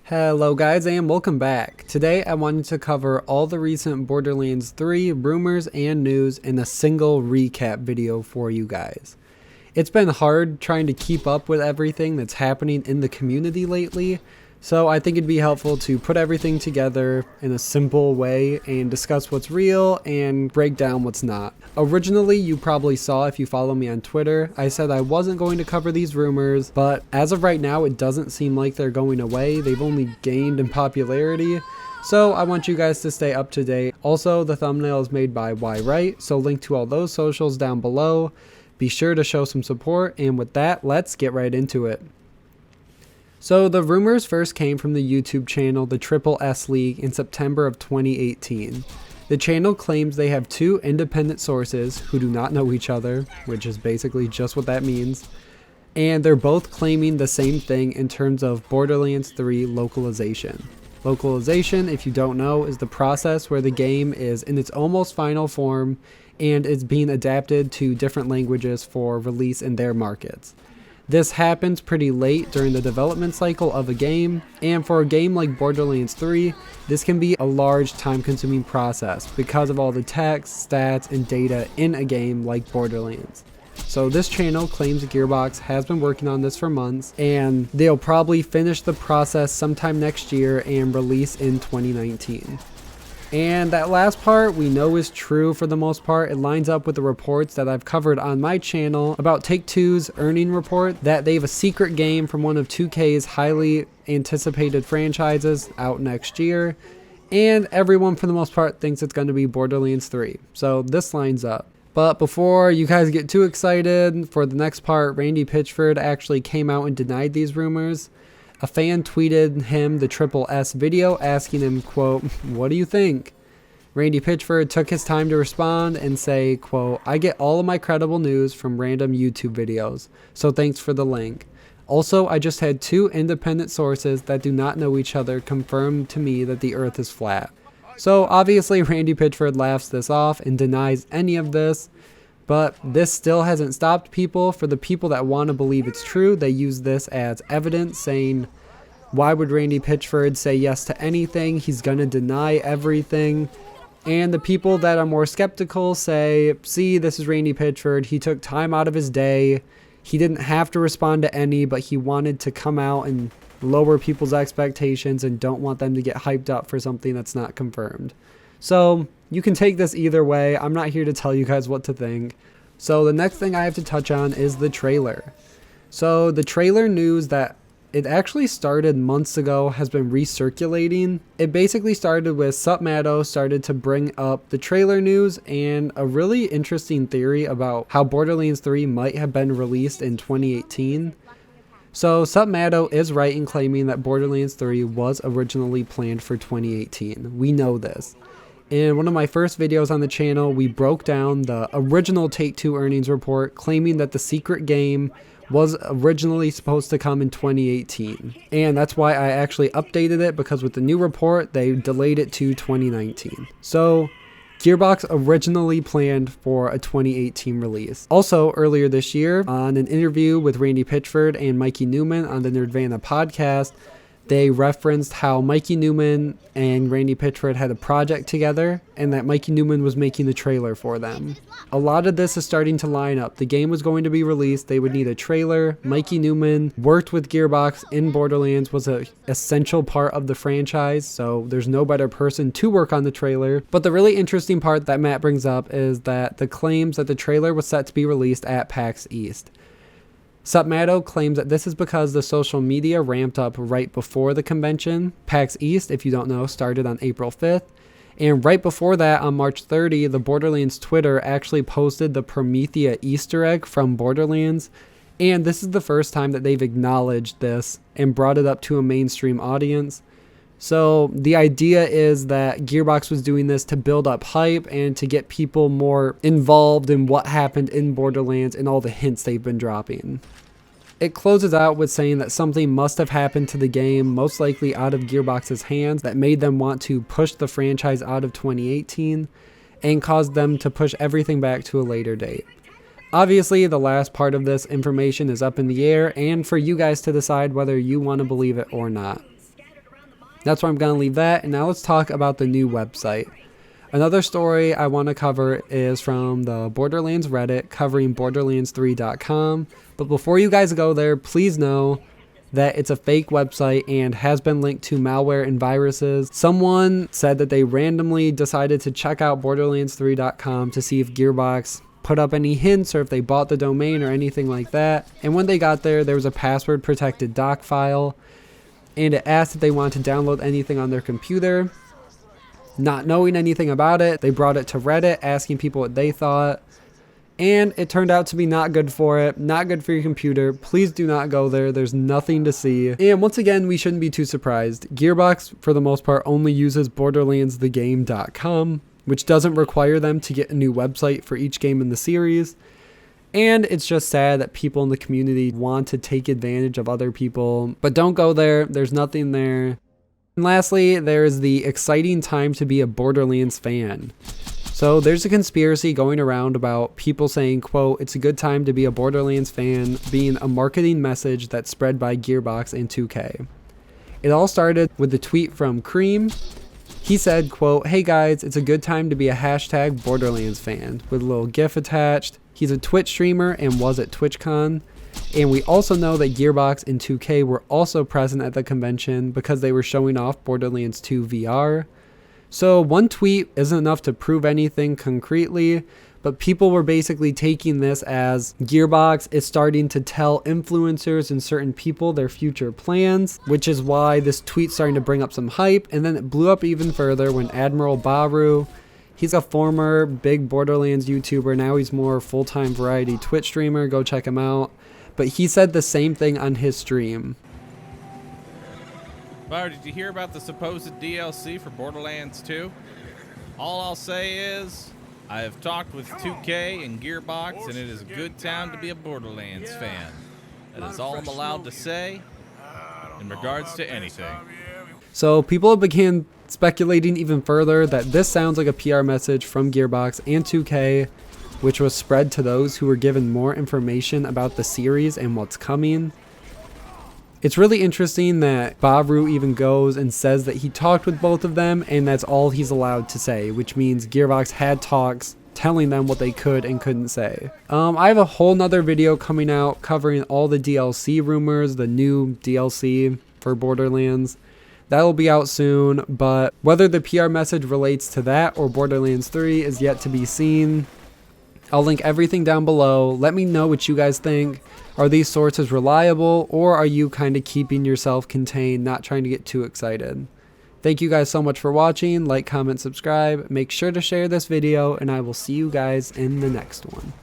Hello guys and welcome back. Today I wanted to cover all the recent Borderlands 3 rumors and news in a single recap video for you guys. It's been hard trying to keep up with everything that's happening in the community lately, so I think it'd be helpful to put everything together in a simple way and discuss what's real and break down what's not. Originally, you probably saw if you follow me on Twitter, I said I wasn't going to cover these rumors, but as of right now, it doesn't seem like they're going away. They've only gained in popularity, so I want you guys to stay up to date. Also, the thumbnail is made by Wright, so link to all those socials down below. Be sure to show some support, and with that, let's get right into it. So the rumors first came from the YouTube channel The Triple S League in September of 2018. The channel claims they have two independent sources who do not know each other, which is basically just what that means, and they're both claiming the same thing in terms of Borderlands 3 localization. Localization, if you don't know, is the process where the game is in its almost final form and is being adapted to different languages for release in their markets. This happens pretty late during the development cycle of a game, and for a game like Borderlands 3, this can be a large time-consuming process because of all the text, stats, and data in a game like Borderlands. So this channel claims Gearbox has been working on this for months, and they'll probably finish the process sometime next year and release in 2019. And that last part we know is true for the most part. It lines up with the reports that I've covered on my channel about Take-Two's earning report that they have a secret game from one of 2K's highly anticipated franchises out next year, and everyone for the most part thinks it's going to be Borderlands 3. So this lines up. But before you guys get too excited, for the next part, Randy Pitchford actually came out and denied these rumors. A fan tweeted him the Triple S video asking him, quote, "What do you think?" Randy Pitchford took his time to respond and say, quote, "I get all of my credible news from random YouTube videos, so thanks for the link. Also, I just had two independent sources that do not know each other confirm to me that the earth is flat." So obviously Randy Pitchford laughs this off and denies any of this. But this still hasn't stopped people. For the people that want to believe it's true, they use this as evidence, saying, why would Randy Pitchford say yes to anything? He's going to deny everything. And the people that are more skeptical say, see, this is Randy Pitchford. He took time out of his day. He didn't have to respond to any, but he wanted to come out and lower people's expectations and don't want them to get hyped up for something that's not confirmed. So you can take this either way. I'm not here to tell you guys what to think. So the next thing I have to touch on is the trailer. So the trailer news that it actually started months ago has been recirculating. It basically started with Supmato started to bring up the trailer news and a really interesting theory about how Borderlands 3 might have been released in 2018. So Supmato is right in claiming that Borderlands 3 was originally planned for 2018. We know this. In one of my first videos on the channel, we broke down the original Take-Two earnings report claiming that the secret game was originally supposed to come in 2018. And that's why I actually updated it, because with the new report, they delayed it to 2019. So Gearbox originally planned for a 2018 release. Also, earlier this year, on an interview with Randy Pitchford and Mikey Newman on the Nerdvana podcast, they referenced how Mikey Newman and Randy Pitchford had a project together and that Mikey Newman was making the trailer for them. A lot of this is starting to line up. The game was going to be released. They would need a trailer. Mikey Newman worked with Gearbox in Borderlands, was an essential part of the franchise, so there's no better person to work on the trailer. But the really interesting part that Matt brings up is that the claims that the trailer was set to be released at PAX East. Supmato claims that this is because the social media ramped up right before the convention. PAX East, if you don't know, started on April 5th. And right before that, on March 30, the Borderlands Twitter actually posted the Promethea Easter egg from Borderlands. And this is the first time that they've acknowledged this and brought it up to a mainstream audience. So the idea is that Gearbox was doing this to build up hype and to get people more involved in what happened in Borderlands and all the hints they've been dropping. It closes out with saying that something must have happened to the game, most likely out of Gearbox's hands, that made them want to push the franchise out of 2018 and caused them to push everything back to a later date. Obviously, the last part of this information is up in the air and for you guys to decide whether you want to believe it or not. That's where I'm going to leave that. And now let's talk about the new website. Another story I want to cover is from the Borderlands Reddit covering Borderlands3.com. But before you guys go there, please know that it's a fake website and has been linked to malware and viruses. Someone said that they randomly decided to check out Borderlands3.com to see if Gearbox put up any hints or if they bought the domain or anything like that. And when they got there, there was a password protected doc file and it asked if they wanted to download anything on their computer. Not knowing anything about it, they brought it to Reddit asking people what they thought. And it turned out to be not good for it, not good for your computer. Please do not go there. There's nothing to see. And once again, we shouldn't be too surprised. Gearbox, for the most part, only uses BorderlandsTheGame.com, which doesn't require them to get a new website for each game in the series. And it's just sad that people in the community want to take advantage of other people. But don't go there. There's nothing there. And lastly, there is the exciting time to be a Borderlands fan. So there's a conspiracy going around about people saying, quote, "It's a good time to be a Borderlands fan," being a marketing message that's spread by Gearbox and 2K. It all started with the tweet from Cream. He said, quote, "Hey guys, it's a good time to be a hashtag Borderlands fan," with a little GIF attached. He's a Twitch streamer and was at TwitchCon. And we also know that Gearbox and 2K were also present at the convention because they were showing off Borderlands 2 VR. So one tweet isn't enough to prove anything concretely, but people were basically taking this as Gearbox is starting to tell influencers and certain people their future plans, which is why this tweet's starting to bring up some hype. And then it blew up even further when Admiral Baru, he's a former big Borderlands YouTuber, now he's more full-time variety Twitch streamer, go check him out. But he said the same thing on his stream. Well, did you hear about the supposed DLC for Borderlands 2? All I'll say is, I have talked with 2K and Gearbox, and it is a good time to be a Borderlands fan. That is all I'm allowed to say in regards to anything. So people began speculating even further that this sounds like a PR message from Gearbox and 2K, which was spread to those who were given more information about the series and what's coming. It's really interesting that Baru even goes and says that he talked with both of them and that's all he's allowed to say, which means Gearbox had talks telling them what they could and couldn't say. I have a whole nother video coming out covering all the DLC rumors, the new DLC for Borderlands. That'll be out soon, but whether the PR message relates to that or Borderlands 3 is yet to be seen. I'll link everything down below. Let me know what you guys think. Are these sources reliable, or are you kind of keeping yourself contained, not trying to get too excited? Thank you guys so much for watching. Like, comment, subscribe. Make sure to share this video, and I will see you guys in the next one.